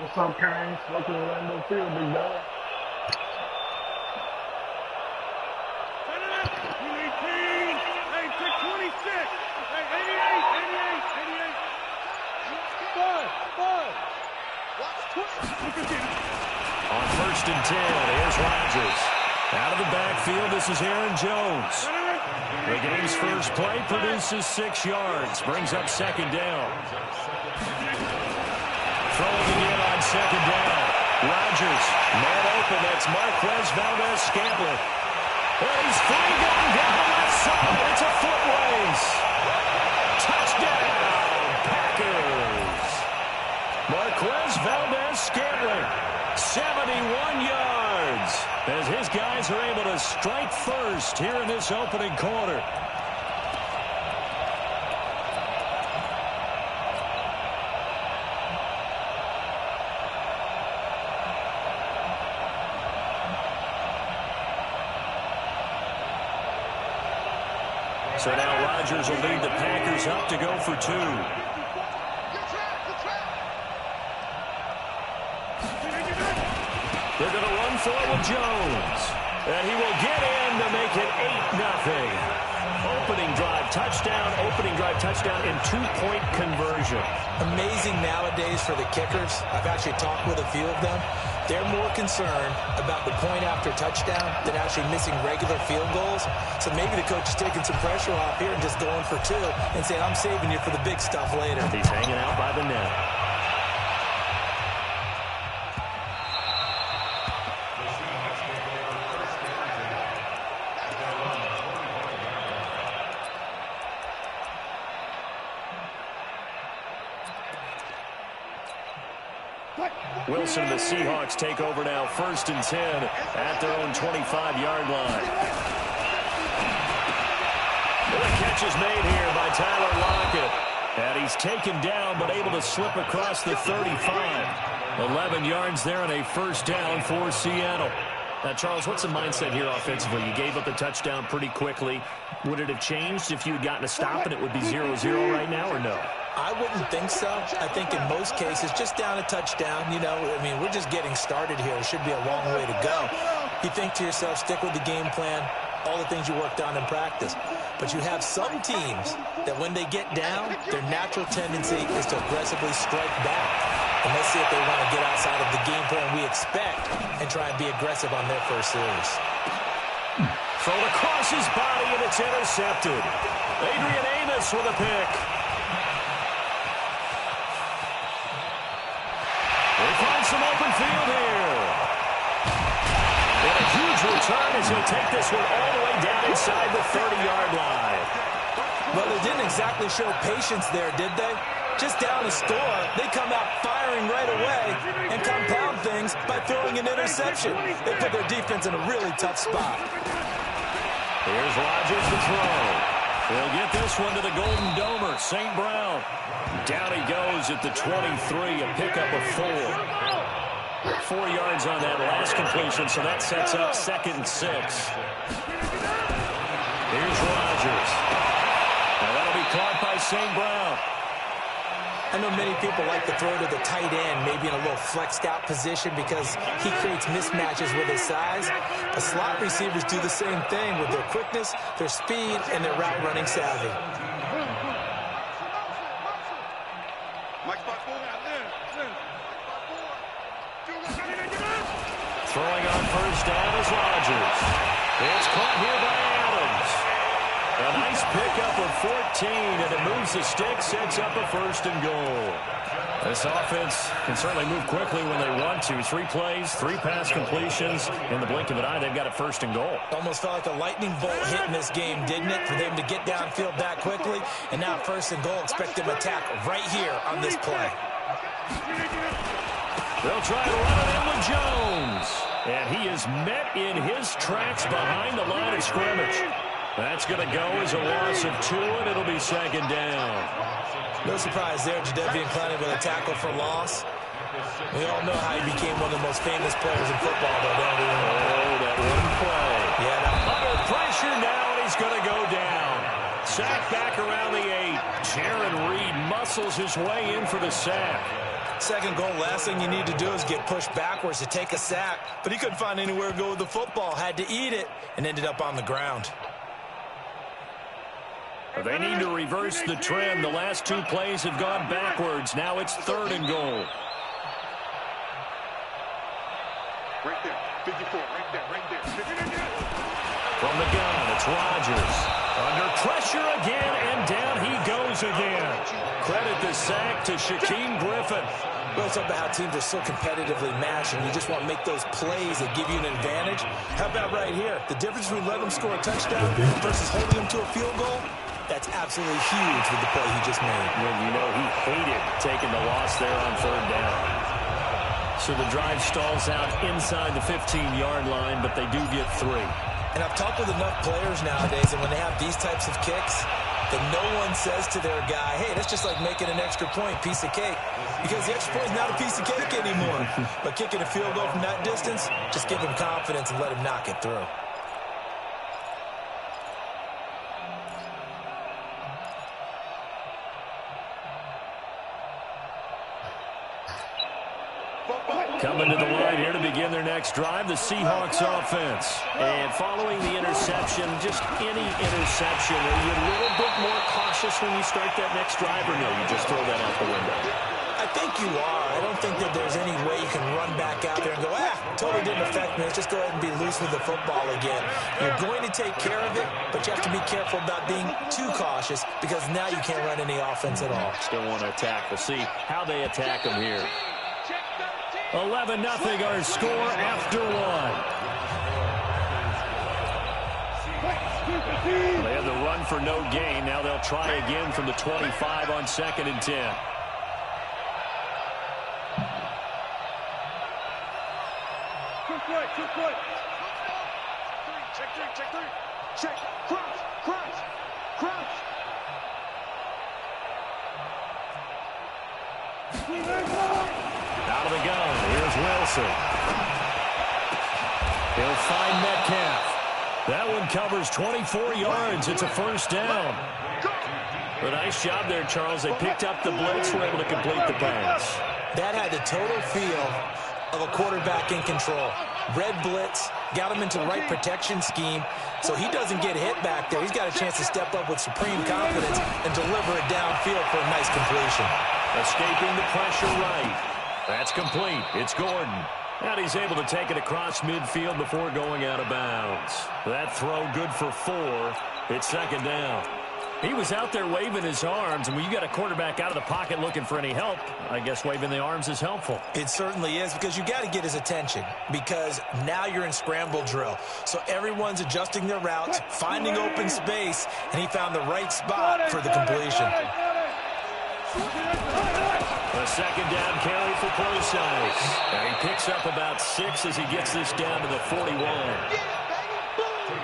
What's up, Kane? Welcome to Lambeau Field, big dog. On 1st and 10, here's Rodgers. Out of the backfield, this is Aaron Jones. The game's first play produces 6 yards, brings up 2nd down. Throwing again on 2nd down. Rodgers, man open, that's Marquez Valdez-Scantling. And he's free going down the left side. It's a foot race. Touchdown, Packers. Marquez Valdez-Scantling, 71 yards, as his guys are able to strike first here in this opening quarter. So now Rodgers will lead the Packers up to go for 2. They're going to run for it with Jones. And he will get in to make it 8-0. Opening drive touchdown, and 2-point conversion. Amazing nowadays for the kickers. I've actually talked with a few of them. They're more concerned about the point after touchdown than actually missing regular field goals. So maybe the coach is taking some pressure off here and just going for 2 and saying, I'm saving you for the big stuff later. He's hanging out by the net. Wilson and the Seahawks take over now, 1st and 10 at their own 25-yard line. The catch is made here by Tyler Lockett. And he's taken down but able to slip across the 35. 11 yards there and a 1st down for Seattle. Now, Charles, what's the mindset here offensively? You gave up the touchdown pretty quickly. Would it have changed if you had gotten a stop and it would be 0-0 right now, or no? I wouldn't think so. I think in most cases, just down a touchdown, you know, I mean, we're just getting started here. It should be a long way to go. You think to yourself, stick with the game plan, all the things you worked on in practice. But you have some teams that when they get down, their natural tendency is to aggressively strike back. And let's see if they want to get outside of the game plan we expect and try and be aggressive on their first series. Thrown across his body, and it's intercepted. Adrian Amos with a pick. They find some open field here. And a huge return as he'll take this one all the way down inside the 30-yard line. Well, they didn't exactly show patience there, did they? Just down a score, they come out firing right away and compound things by throwing an interception. They put their defense in a really tough spot. Here's Rodgers to throw. He'll get this one to the Golden Domer, St. Brown. Down he goes at the 23, a pickup of 4. 4 yards on that last completion, so that sets up 2nd and 6. Here's Rodgers. Now that'll be caught by St. Brown. I know many people like to throw to the tight end, maybe in a little flexed out position because he creates mismatches with his size. But slot receivers do the same thing with their quickness, their speed, and their route running savvy. Throwing on 1st down is Rodgers. It's caught here by Adams. A nice pickup of 14, and it moves the stick, sets up a 1st and goal. This offense can certainly move quickly when they want to. 3 plays, 3 pass completions. In the blink of an eye, they've got a 1st and goal. Almost felt like a lightning bolt hit in this game, didn't it? For them to get downfield that quickly. And now 1st and goal. Expect them to attack right here on this play. They'll try to run it in with Jones. And he is met in his tracks behind the line of scrimmage. That's going to go as a loss of 2, and it'll be 2nd down. No surprise there, Jadeveon Clowney with a tackle for loss. We all know how he became one of the most famous players in football, though, don't we? Oh, that one play. Yeah, under pressure now, and he's going to go down. Sack back around the 8. Jaron Reed muscles his way in for the sack. Second goal, last thing you need to do is get pushed backwards to take a sack. But he couldn't find anywhere to go with the football, had to eat it, and ended up on the ground. They need to reverse the trend. The last two plays have gone backwards. Now it's 3rd and goal. Right there, 54, right there. From the gun, it's Rodgers. Under pressure again, and down he goes again. Credit the sack to Shaquem Griffin. Well, it's about how teams are so competitively matched, and you just want to make those plays that give you an advantage. How about right here? The difference between letting them score a touchdown versus holding them to a field goal, that's absolutely huge with the play he just made. Well, you know, he hated taking the loss there on 3rd down. So the drive stalls out inside the 15-yard line, but they do get 3. And I've talked with enough players nowadays, and when they have these types of kicks, that no one says to their guy, hey, that's just like making an extra point, piece of cake. Because the extra point is not a piece of cake anymore. But kicking a field goal from that distance, just give him confidence and let him knock it through. Coming to the line here to begin their next drive, the Seahawks offense. And following the interception, just any interception, are you a little bit more cautious when you start that next drive, or no, you just throw that out the window? I think you are. I don't think that there's any way you can run back out there and go, totally didn't affect me. Let's just go ahead and be loose with the football again. You're going to take care of it, but you have to be careful about being too cautious because now you can't run any offense at all. Still want to attack. We'll see how they attack them here. 11-0 our score after 1. They had the run for no gain. Now they'll try again from the 25 on 2nd and 10. Check 3. Check. Cross. Out of the gun, here's Wilson. He'll find Metcalf. That one covers 24 yards. It's a 1st down. A nice job there, Charles. They picked up the blitz, were able to complete the pass. That had the total feel of a quarterback in control. Red blitz, got him into the right protection scheme, so he doesn't get hit back there. He's got a chance to step up with supreme confidence and deliver it downfield for a nice completion. Escaping the pressure right. That's complete. It's Gordon. And he's able to take it across midfield before going out of bounds. That throw good for 4. It's 2nd down. He was out there waving his arms, and when you got a quarterback out of the pocket looking for any help, I guess waving the arms is helpful. It certainly is, because you got to get his attention, because now you're in scramble drill. So everyone's adjusting their routes, finding open space, and he found the right spot for the completion. A 2nd down carry for Procise. And he picks up about 6 as he gets this down to the 41.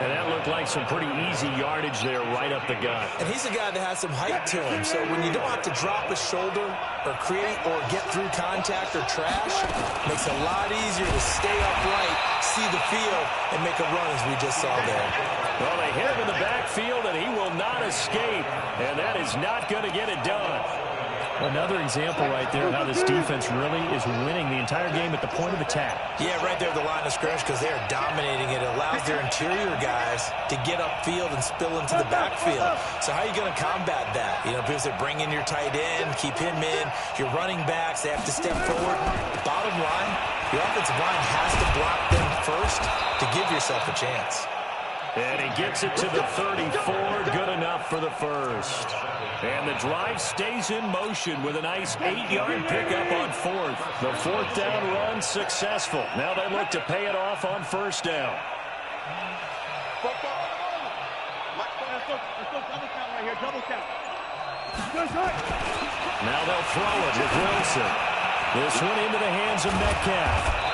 And that looked like some pretty easy yardage there right up the gut. And he's a guy that has some height to him, so when you don't have to drop a shoulder or create or get through contact or trash, it makes it a lot easier to stay upright, see the field, and make a run as we just saw there. Well, they hit him in the backfield, and he will not escape, and that is not going to get it done. Another example right there of how this defense really is winning the entire game at the point of attack. Yeah, right there at the line of scrimmage, because they're dominating it. It allows their interior guys to get upfield and spill into the backfield. So how are you going to combat that? You know, because they bring in your tight end, keep him in. Your running backs, they have to step forward. Bottom line, your offensive line has to block them first to give yourself a chance. And he gets it to the 34, good enough for the 1st. And the drive stays in motion with a nice 8-yard pickup on 4th. The 4th down run successful. Now they look to pay it off on 1st down. Now they'll throw it with Wilson. This one into the hands of Metcalf.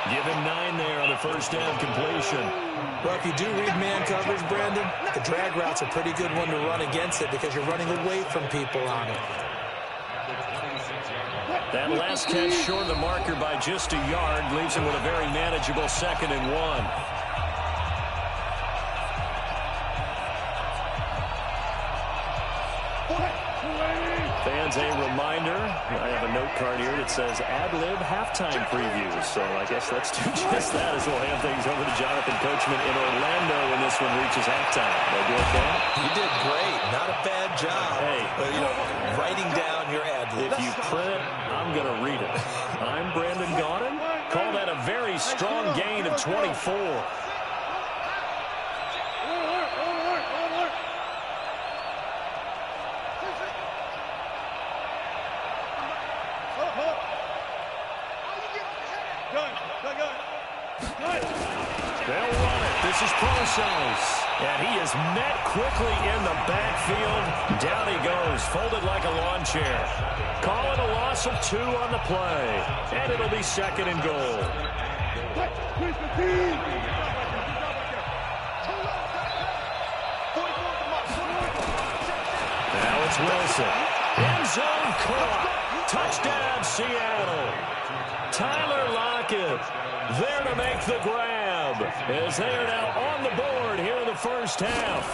Give him 9 there on the 1st down completion. Well, if you do read man coverage, Brandon, the drag route's a pretty good one to run against it because you're running away from people on it. That last catch short of the marker by just a yard leaves him with a very manageable 2nd and 1. Fans, a reminder, I have a note card here that says ad-lib halftime previews. So I guess let's do just that as we'll hand things over to Jonathan Coachman in Orlando when this one reaches halftime. Did I do okay? You did great. Not a bad job. Hey. But, writing down your ad-libs. If you print it, I'm going to read it. I'm Brandon Gaudin. Call that a very strong gain of 24. They'll run it. This is Process. And he is met quickly in the backfield. Down he goes, folded like a lawn chair. Call it a loss of 2 on the play. And it'll be second and goal. Now it's Wilson. End zone caught. Touchdown, Seattle. Tyler Lockett there to make the grab as they are now on the board here in the first half.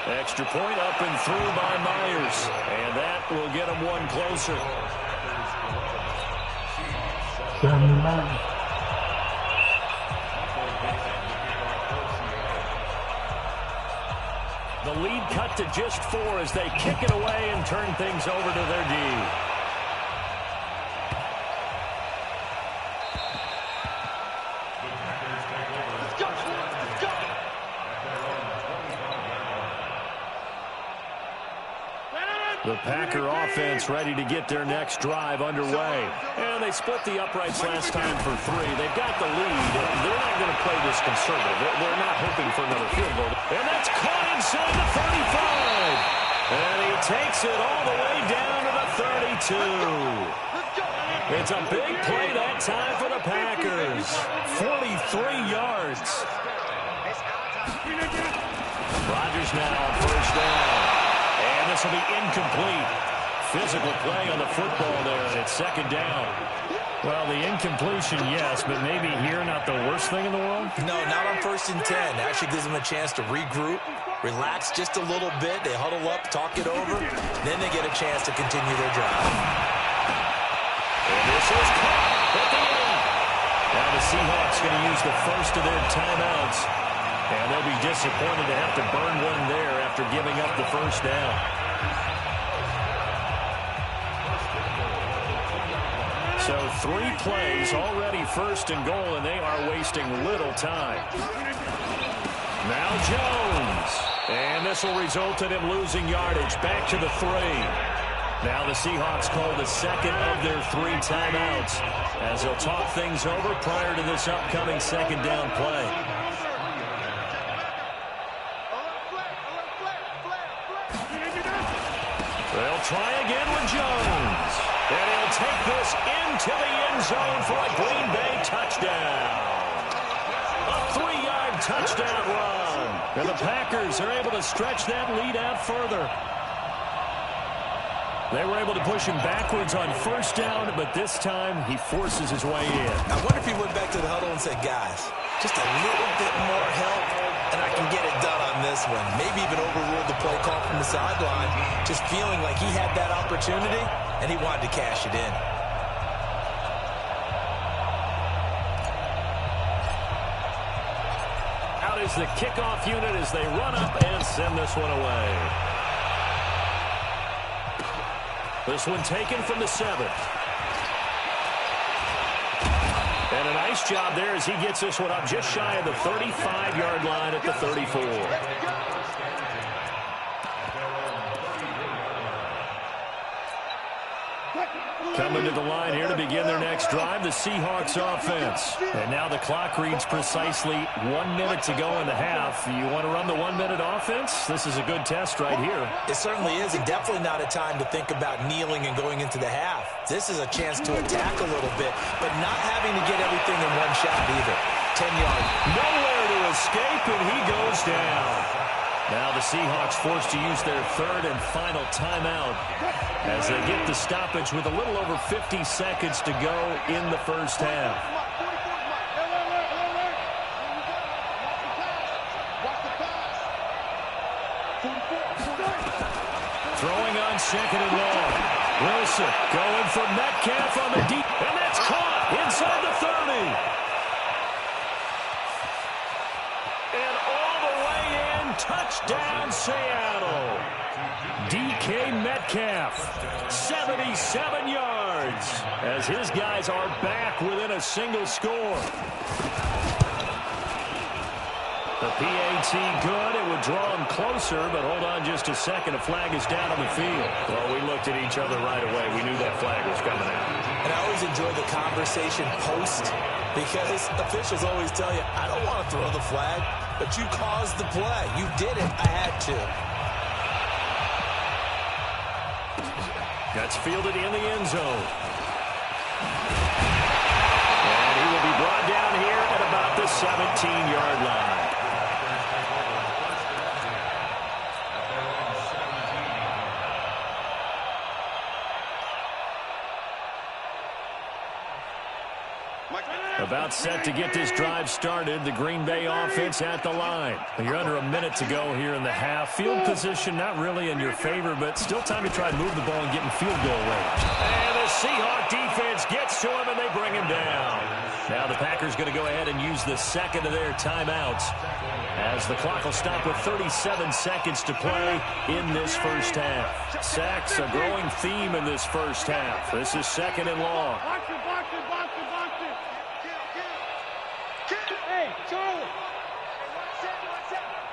Extra point up and through by Myers, and that will get them one closer. The lead cut to just 4 as they kick it away and turn things over to their D. The Packer offense ready to get their next drive underway. And they split the uprights last time for 3. They've got the lead. They're not going to play this conservative. They're not hoping for another field goal. And that's caught inside the 35. And he takes it all the way down to the 32. It's a big play that time for the Packers. 43 yards. Rodgers now on first down. And this will be incomplete. Physical play on the football there, and it's second down. Well, the incompletion, yes, but maybe here not the worst thing in the world? No, not on 1st and 10. Actually gives them a chance to regroup, relax just a little bit. They huddle up, talk it over. Then they get a chance to continue their drive. And this is caught at the end. Now the Seahawks going to use the first of their timeouts. And they'll be disappointed to have to burn one there after giving up the first down. So 3 plays, already first and goal, and they are wasting little time. Now Jones. And this will result in him losing yardage. Back to the 3. Now the Seahawks call the second of their 3 timeouts as they'll talk things over prior to this upcoming second down play. They'll try again with Jones. And he'll take this into the end zone for a Green Bay touchdown. A 3-yard touchdown run. And the Packers are able to stretch that lead out further. They were able to push him backwards on first down, but this time he forces his way in. I wonder if he went back to the huddle and said, guys, just a little bit more help, and I can get it done on this one. Maybe even overruled the play call from the sideline, just feeling like he had that opportunity, and he wanted to cash it in. Out is the kickoff unit as they run up and send this one away. This one taken from the 7th. And a nice job there as he gets this one up just shy of the 35-yard line at the 34. Coming to the line here to begin their next drive, the Seahawks offense. And now the clock reads precisely 1 minute to go in the half. You want to run the 1-minute offense? This is a good test right here. It certainly is, and definitely not a time to think about kneeling and going into the half. This is a chance to attack a little bit, but not having to get everything in one shot either. 10 yards. Nowhere to escape, and he goes down. Now the Seahawks forced to use their 3rd and final timeout as they get the stoppage with a little over 50 seconds to go in the first half. Throwing on second and long. Wilson going for Metcalf on the deep, and that's caught inside the 30. And all the way in, touchdown Seattle. DK Metcalf, 77 yards, as his guys are back within a single score. The PAT good. It would draw him closer, but hold on just a second. A flag is down on the field. Well, we looked at each other right away. We knew that flag was coming out. And I always enjoy the conversation post, because officials always tell you, I don't want to throw the flag, but you caused the play. You did it. I had to. That's fielded in the end zone. And he will be brought down here at about the 17-yard line. About set to get this drive started. The Green Bay offense at the line. You're under a minute to go here in the half. Field position not really in your favor, but still time to try and move the ball and get in field goal range. And the Seahawk defense gets to him, and they bring him down. Now the Packers going to go ahead and use the second of their timeouts, as the clock will stop with 37 seconds to play in this first half. Sacks, a growing theme in this first half. This is second and long. Box it. Hey, Charlie.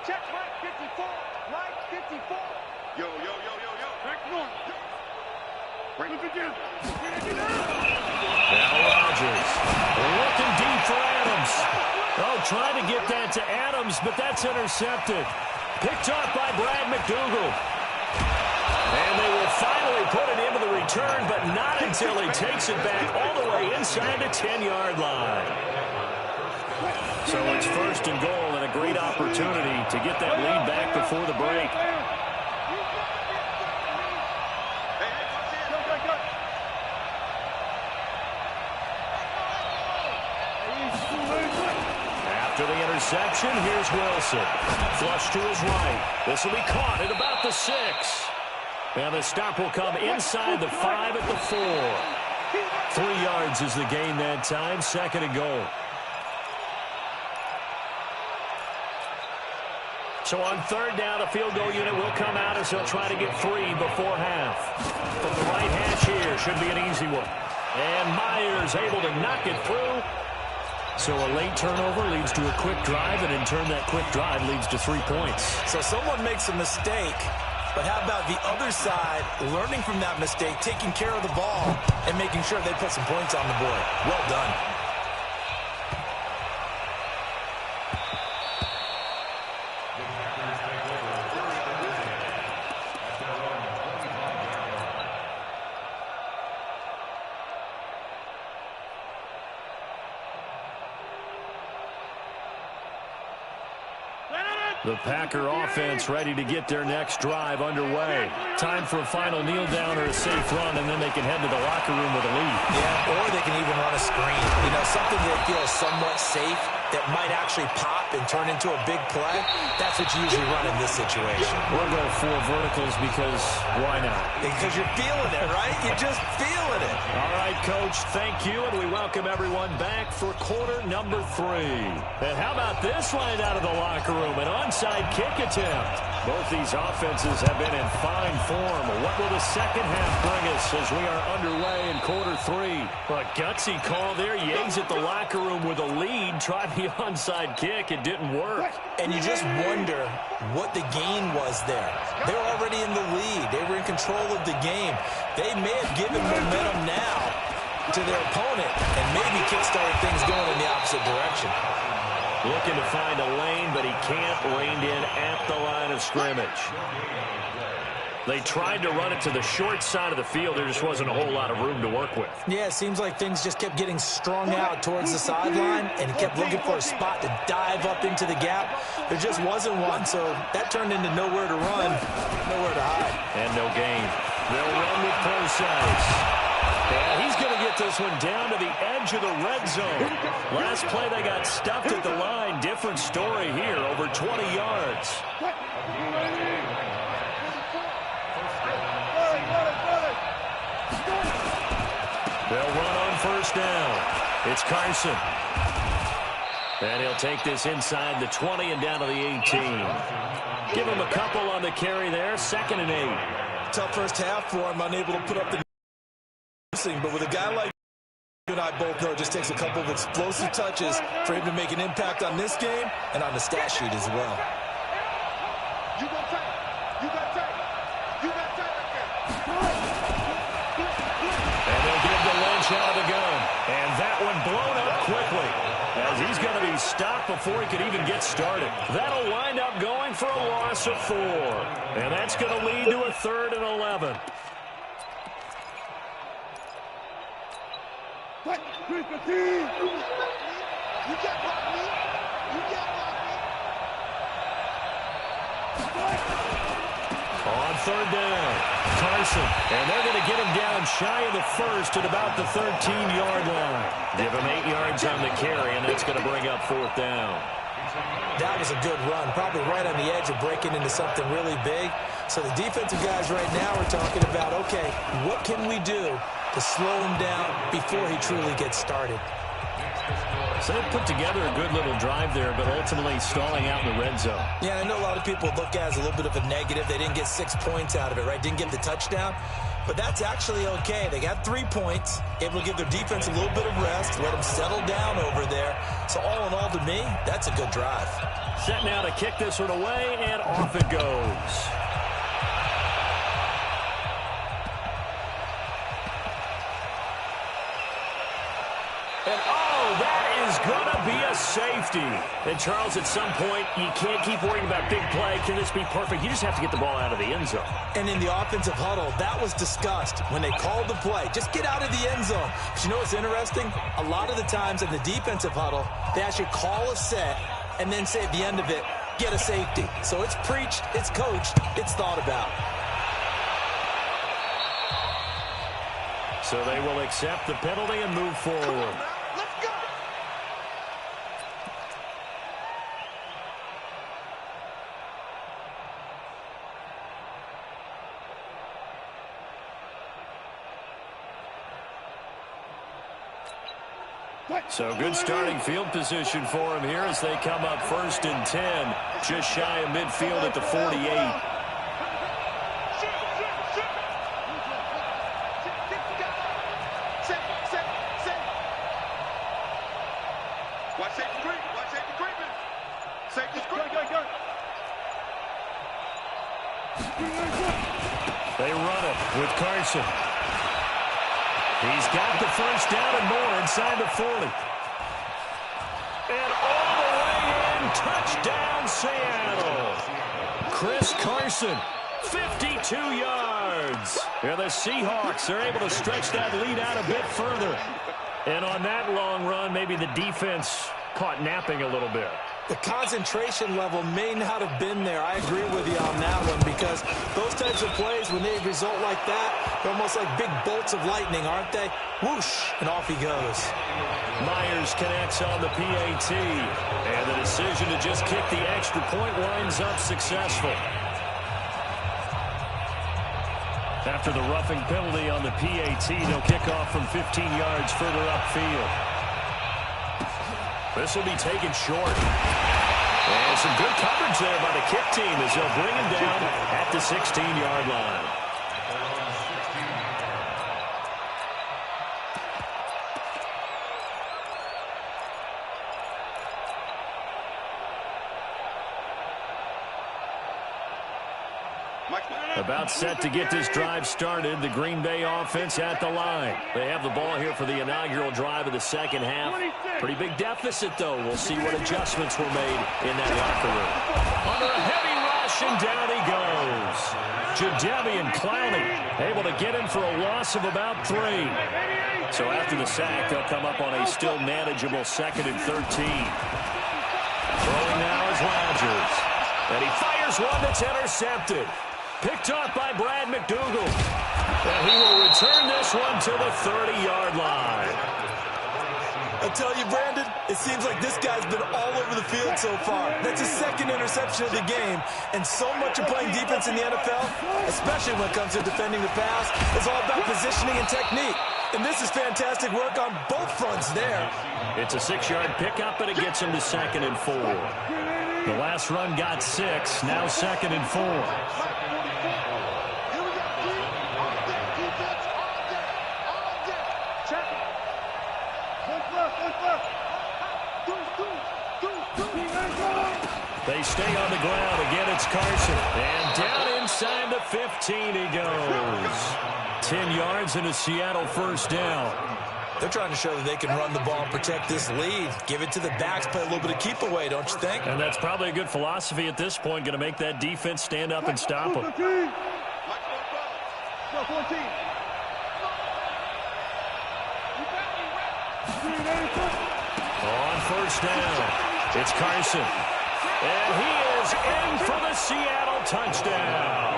Check Mike 54. Mike 54. Yo. Back north. Bring it together. Now Rodgers looking deep for Adams. Oh, trying to get that to Adams, but that's intercepted. Picked up by Brad McDougal. And they will finally put it into the return, but not until he takes it back all the way inside the 10-yard line. So it's first and goal, and a great opportunity to get that lead back before the break. After the interception, here's Wilson. Flush to his right. This will be caught at about the 6. And the stop will come inside the 5 at the 4. 3 yards is the gain that time. Second and goal. So on third down, a field goal unit will come out as they'll try to get 3 before half. From the right hash here, should be an easy one. And Myers able to knock it through. So a late turnover leads to a quick drive, and in turn that quick drive leads to 3 points. So someone makes a mistake, but how about the other side learning from that mistake, taking care of the ball, and making sure they put some points on the board? Well done. The Packer offense ready to get their next drive underway. Time for a final kneel down or a safe run, and then they can head to the locker room with a lead. Yeah, or they can even run a screen. You know, something they feel is somewhat safe that might actually pop and turn into a big play. That's what you usually run in this situation. We'll go 4 verticals because why not? Because you're feeling it, right? You're just feeling it. All right, Coach, thank you, and we welcome everyone back for quarter number 3. And how about this line out of the locker room? An onside kick attempt. Both these offenses have been in fine form. What will the second half bring us as we are underway in quarter 3? A gutsy call there. Yates at the locker room with a lead. Tried the onside kick. It didn't work. And you just wonder what the gain was there. They're already in the lead. They were in control of the game. They may have given momentum now to their opponent and maybe kickstarted things going in the opposite direction. Looking to find a lane, but he can't. Reined in at the line of scrimmage. They tried to run it to the short side of the field. There just wasn't a whole lot of room to work with. Yeah, it seems like things just kept getting strung out towards the sideline, and he kept looking for a spot to dive up into the gap. There just wasn't one, so that turned into nowhere to run, nowhere to hide. And no gain. They'll run with Parcells. And he's going to get this one down to the edge of the red zone. Last play, they got stuffed at the line. Different story here, over 20 yards. first down. It's Carson. And he'll take this inside the 20 and down to the 18. Give him a couple on the carry there. 2nd and 8. Tough first half for him, unable to put up the but with a guy like you and I both know, it just takes a couple of explosive touches for him to make an impact on this game and on the stat sheet as well. You got take. You got take. You got take again. And they'll give the lunch out of the gun. And that one blown up quickly, as he's going to be stopped before he can even get started. That'll wind up going for a loss of 4. And that's going to lead to a 3rd and 11. What? You got blocked me. You got blocked me. On 3rd down, Carson. And they're going to get him down shy of the 1st at about the 13-yard line. Give him 8 yards on the carry, and that's going to bring up 4th down. That was a good run, probably right on the edge of breaking into something really big. So the defensive guys right now are talking about, okay, what can we do to slow him down before he truly gets started? So they put together a good little drive there, but ultimately stalling out in the red zone. Yeah, I know a lot of people look at it as a little bit of a negative. They didn't get 6 points out of it, right? Didn't get the touchdown. But that's actually okay. They got 3 points, able to give their defense a little bit of rest, let them settle down over there. So all in all, to me, that's a good drive. Set now to kick this one away, and off it goes. And that is going to be a safety. And, Charles, at some point, you can't keep worrying about big play. Can this be perfect? You just have to get the ball out of the end zone. And in the offensive huddle, that was discussed when they called the play. Just get out of the end zone. But you know what's interesting? A lot of the times in the defensive huddle, they actually call a set and then say at the end of it, get a safety. So it's preached, it's coached, it's thought about. So they will accept the penalty and move forward. So good starting field position for him here as they come up 1st and 10, just shy of midfield at the 48. Watch safety creep. Watch safety creeping. Safety creeping. They run it with Carson. He's got the first down and more inside the 40. And all the way in, touchdown Seattle. Chris Carson, 52 yards. And the Seahawks are able to stretch that lead out a bit further. And on that long run, maybe the defense caught napping a little bit. The concentration level may not have been there. I agree with you on that one because those types of plays, when they result like that, they're almost like big bolts of lightning, aren't they? Whoosh, and off he goes. Myers connects on the PAT, and the decision to just kick the extra point winds up successful. After the roughing penalty on the PAT, they'll kick off from 15 yards further upfield. This will be taken short. And some good coverage there by the kick team as they'll bring him down at the 16-yard line. About set to get this drive started. The Green Bay offense at the line. They have the ball here for the inaugural drive of the second half. Pretty big deficit, though. We'll see what adjustments were made in that locker room. Under a heavy rush, and down he goes. Jadeveon Clowney able to get him for a loss of about 3. So after the sack, they'll come up on a still manageable 2nd and 13. Throwing now is Rodgers. And he fires one that's intercepted. Picked off by Brad McDougal. And he will return this one to the 30-yard line. I tell you, Brandon, it seems like this guy's been all over the field so far. That's his 2nd interception of the game. And so much of playing defense in the NFL, especially when it comes to defending the pass, is all about positioning and technique. And this is fantastic work on both fronts there. It's a 6-yard pickup, and it gets him to 2nd and 4. The last run got 6, now 2nd and 4. They stay on the ground. Again, it's Carson. And down inside the 15 he goes. 10 yards and a Seattle first down. They're trying to show that they can run the ball and protect this lead. Give it to the backs, play a little bit of keep away, don't you think? And that's probably a good philosophy at this point. Going to make that defense stand up and stop them. On first down, it's Carson. And he is in for the Seattle touchdown.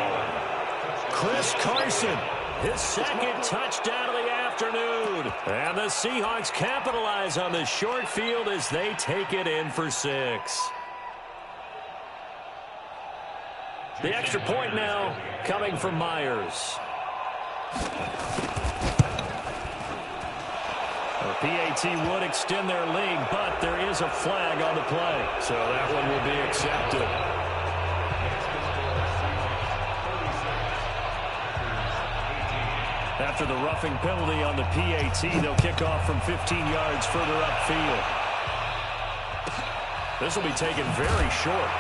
Chris Carson, his 2nd touchdown of the afternoon. And the Seahawks capitalize on the short field as they take it in for 6. The extra point now coming from Myers. The PAT would extend their lead, but there is a flag on the play, so that one will be accepted. After the roughing penalty on the PAT, they'll kick off from 15 yards further upfield. This will be taken very short.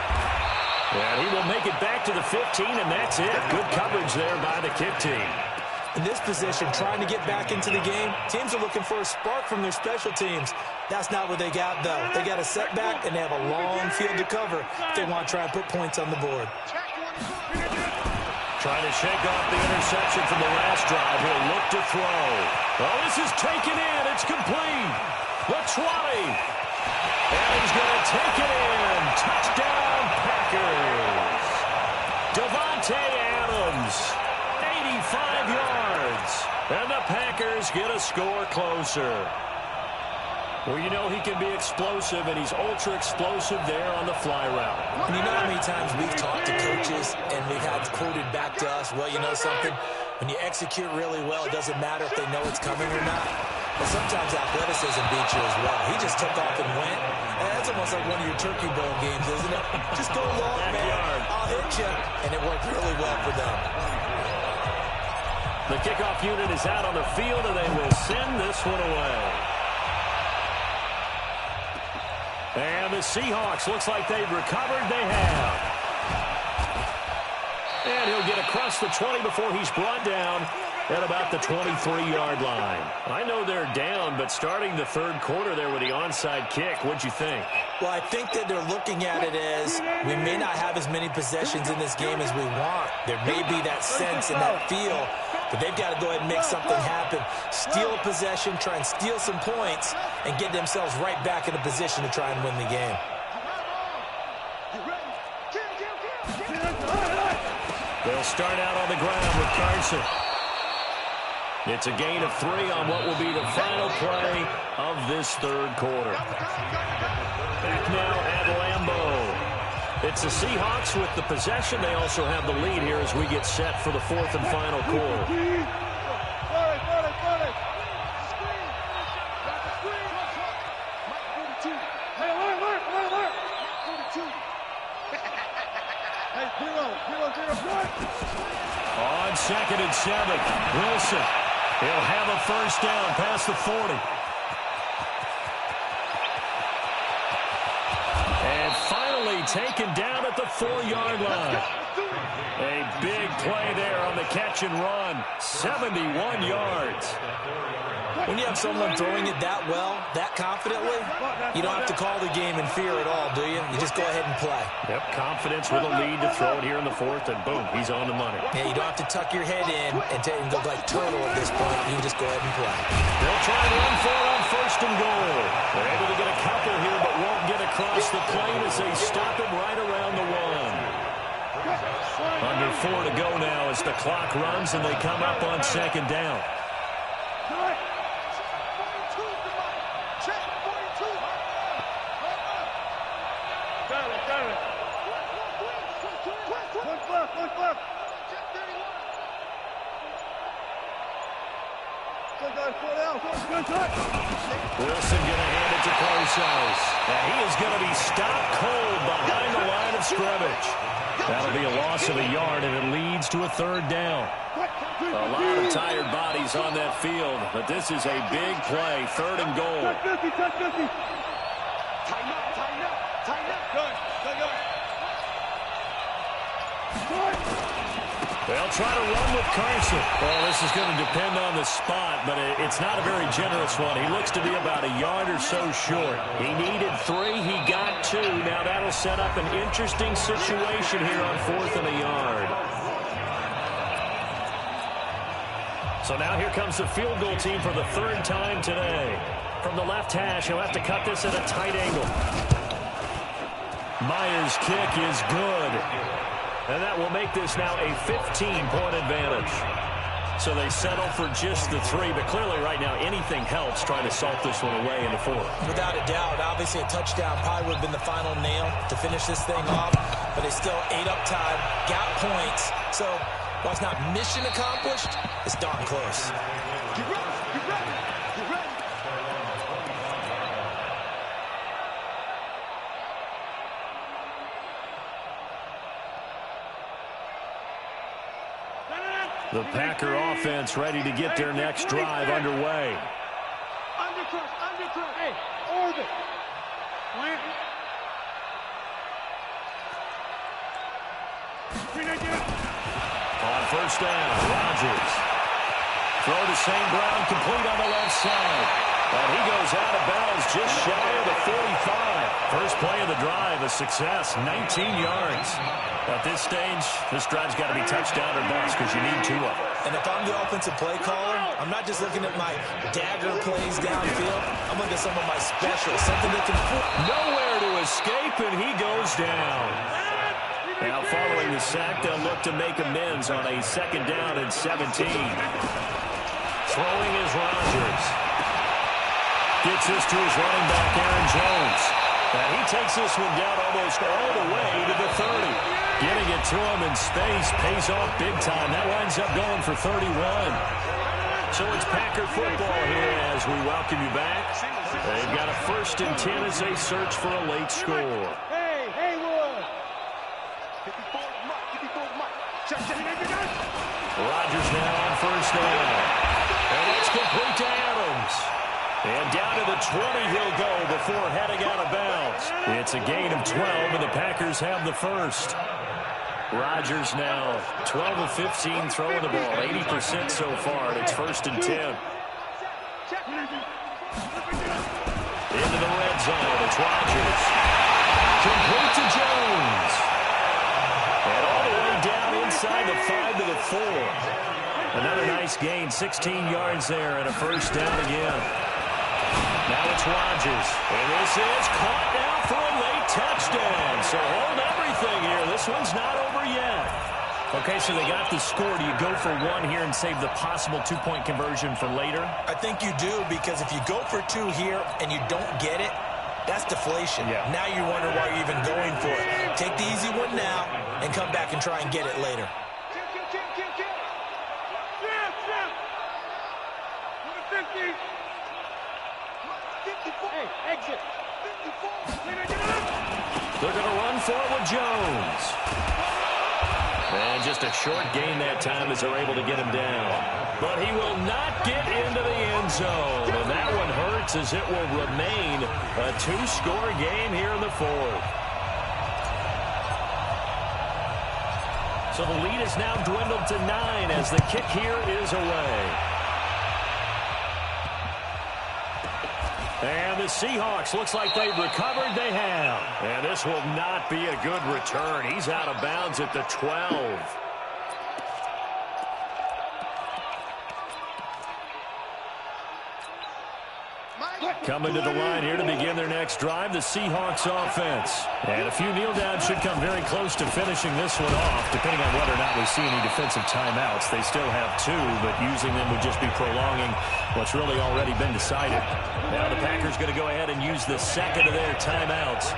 And he will make it back to the 15, and that's it. Good coverage there by the kick team. In this position, trying to get back into the game, teams are looking for a spark from their special teams. That's not what they got, though. They got a setback, and they have a long field to cover if they want to try and put points on the board. Trying to shake off the interception from the last drive. He'll look to throw. Oh, this is taken in. It's complete. The 20. And he's going to take it in. Touchdown, Packers. Devontae Adams. 85 yards. And the Packers get a score closer. Well, you know he can be explosive, and he's ultra-explosive there on the fly route. And you know how many times we've talked to coaches, and we've had quoted back to us, well, you know something? When you execute really well, it doesn't matter if they know it's coming or not. But sometimes athleticism beats you as well. He just took off and went. And that's almost like one of your Turkey Bowl games, isn't it? Just go long, man. I'll hit you. And it worked really well for them. The kickoff unit is out on the field, and they will send this one away. And the Seahawks, looks like they've recovered. They have. And he'll get across the 20 before he's brought down at about the 23-yard line. I know they're down, but starting the third quarter there with the onside kick, what'd you think? Well, I think that they're looking at it as we may not have as many possessions in this game as we want. There may be that sense and that feel, but they've got to go ahead and make something happen. Steal a possession, try and steal some points, and get themselves right back in a position to try and win the game. They'll start out on the ground with Carson. It's a gain of 3 on what will be the final play of this third quarter. Back now at Lambeau. It's the Seahawks with the possession. They also have the lead here as we get set for the fourth and final quarter. On 2nd and 7, Wilson. He'll have a first down past the 40. And finally taken down at the 4-yard line. A big play there on the catch and run. 71 yards. When you have someone throwing it that well, that confidently, you don't have to call the game in fear at all, do you? You just go ahead and play. Yep, confidence with a lead to throw it here in the fourth, and boom, he's on the money. Yeah, you don't have to tuck your head in and go like turtle at this point. You can just go ahead and play. They'll try and run for it on 1st and goal. They're able to get a couple here, but won't get across the plane as they stop him right around the 1. Under 4 to go now as the clock runs, and they come up on 2nd down. Wilson going to hand it to Close. And he is going to be stopped cold behind the line of scrimmage. That'll be a loss of a yard, and it leads to a third down. A lot of tired bodies on that field, but this is a big play, 3rd and goal. They'll try to run with Carson. Well, this is going to depend on the spot, but it's not a very generous one. He looks to be about a yard or so short. He needed 3. He got 2. Now that'll set up an interesting situation here on 4th and a yard. So now here comes the field goal team for the 3rd time today. From the left hash, he'll have to cut this at a tight angle. Myers' kick is good. And that will make this now a 15-point advantage. So they settle for just the 3, but clearly right now anything helps trying to salt this one away into 4. Without a doubt, obviously a touchdown probably would have been the final nail to finish this thing off, but they still ate up time, got points. So while it's not mission accomplished, it's darn close. Get ready, get ready, get ready. The Packer offense ready to get their next drive underway. Undercross, hey, orbit. Plant. On 1st down, Rodgers. Throw to St. Brown, complete on the left side. And he goes out of bounds just shy of the 45. First play of the drive, a success, 19 yards. At this stage, this drive's got to be touchdown or bust because you need 2 of them. And if I'm the offensive play caller, I'm not just looking at my dagger plays downfield. I'm looking at some of my specials, something that can... Nowhere to escape, and he goes down. Now following the sack, they'll look to make amends on a 2nd down and 17. Throwing is Rodgers. Gets this to his running back, Aaron Jones. And he takes this one down almost all the way to the 30. Getting it to him in space pays off big time. That winds up going for 31. So it's Packer football here as we welcome you back. They've got a 1st and 10 as they search for a late score. Hey, Haywood. 54 Mike, 54 Mike. Check. Rodgers now on 1st down. And it's complete to Adams. And down to the 20 he'll go before heading out of bounds. It's a gain of 12, and the Packers have the 1st. Rodgers now 12 of 15 throwing the ball, 80% so far, and it's 1st and 10. Into the red zone, it's Rodgers. Complete to Jones. And all the way down inside the 5 to the 4. Another nice gain, 16 yards there, and a 1st down again. Now it's Rodgers, and this is caught now for a late touchdown. So hold everything here. This one's not over yet. Okay, so they got the score. Do you go for 1 here and save the possible 2-point conversion for later? I think you do, because if you go for 2 here and you don't get it, that's deflation. Yeah. Now you wonder why you're even going for it. Take the easy one now and come back and try and get it later. Hey, exit. They're going to run for it with Jones. And just a short gain that time as they're able to get him down. But he will not get into the end zone. And that one hurts as it will remain a 2-score game here in the 4th. So the lead is now dwindled to 9 as the kick here is away. And the Seahawks, looks like they've recovered. They have. And this will not be a good return. He's out of bounds at the 12. Coming to the line here to begin their next drive, the Seahawks offense. And a few kneel downs should come very close to finishing this one off, depending on whether or not we see any defensive timeouts. They still have 2, but using them would just be prolonging what's really already been decided. Now the Packers going to go ahead and use the 2nd of their timeouts,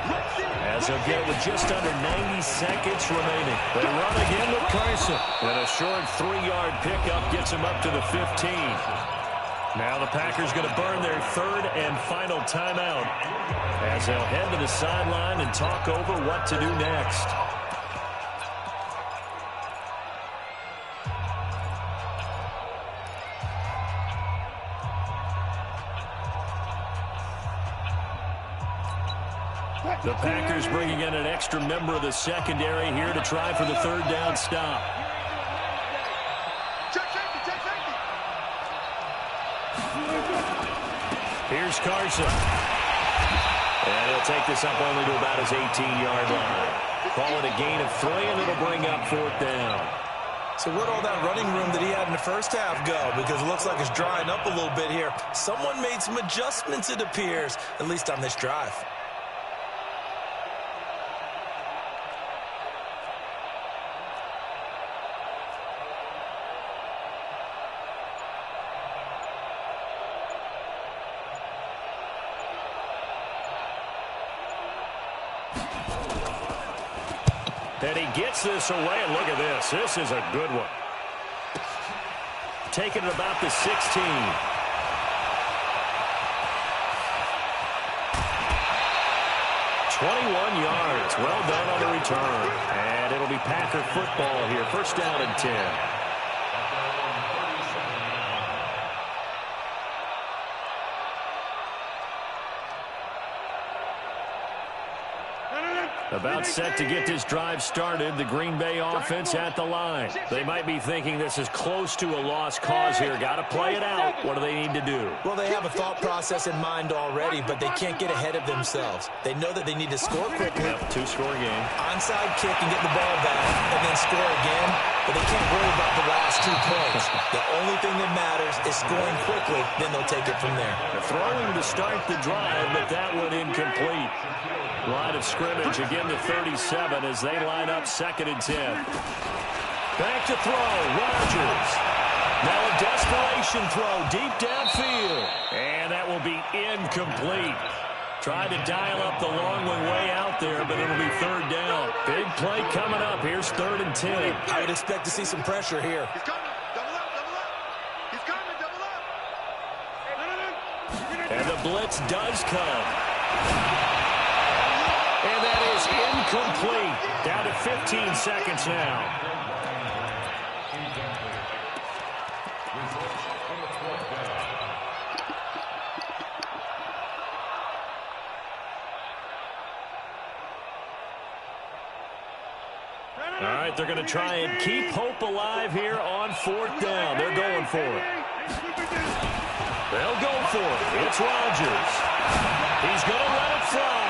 as they'll get it with just under 90 seconds remaining. They run again with Carson. And a short 3-yard pickup gets him up to the 15. Now the Packers going to burn their third and final timeout as they'll head to the sideline and talk over what to do next. The Packers bringing in an extra member of the secondary here to try for the third down stop. Here's Carson. And he'll take this up only to about his 18-yard line. Call it a gain of 3, and it'll bring up fourth down. So where'd all that running room that he had in the first half go? Because it looks like it's drying up a little bit here. Someone made some adjustments, it appears, at least on this drive. And he gets this away, and look at this. This is a good one. Taking it about the 16. 21 yards. Well done on the return. And it'll be Packer football here. First down and 10. About set to get this drive started. The Green Bay offense at the line. They might be thinking this is close to a lost cause here. Got to play it out. What do they need to do? Well, they have a thought process in mind already, but they can't get ahead of themselves. They know that they need to score quickly. Yep, two-score game. Onside kick and get the ball back, and then score again. But they can't worry about the last 2 points. The only thing that matters is scoring quickly. Then they'll take it from there. They're throwing to start the drive, but that one incomplete. Line of scrimmage again to 37 as they line up 2nd and 10. Back to throw, Rodgers. Now a desperation throw deep downfield. And that will be incomplete. Tried to dial up the long one way out there, but it'll be 3rd down. Big play coming up. Here's 3rd and 10. I would expect to see some pressure here. He's coming. Double up, double up. He's coming, double up. And the blitz does come. And that is incomplete. Down to 15 seconds now. All right, they're going to try and keep hope alive here on 4th down. They're going for it. They'll go for it. It's Rodgers. He's going to let it fly.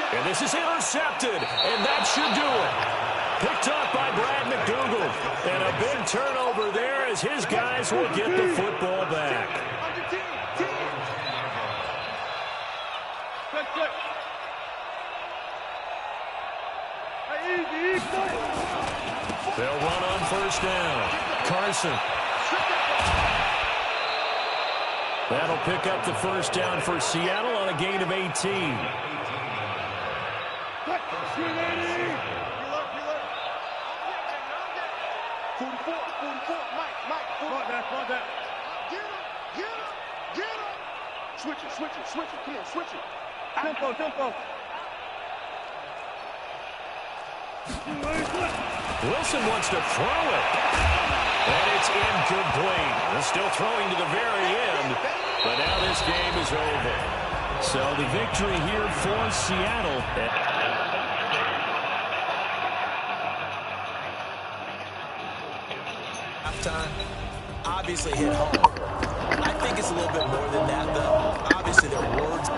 And this is intercepted, and that should do it. Picked up by Brad McDougal. And a big turnover there as his guys will get the football back. They'll run on 1st down. Carson. That'll pick up the 1st down for Seattle on a gain of 18. 44, 44, Mike, front that. Get him. Switch it, come on, switch it. Tempo. Wilson wants to throw it. And it's incomplete. They're still throwing to the very end. But now this game is over. So the victory here for Seattle. Halftime, obviously hit home. I think it's a little bit more than that, though. Obviously, their words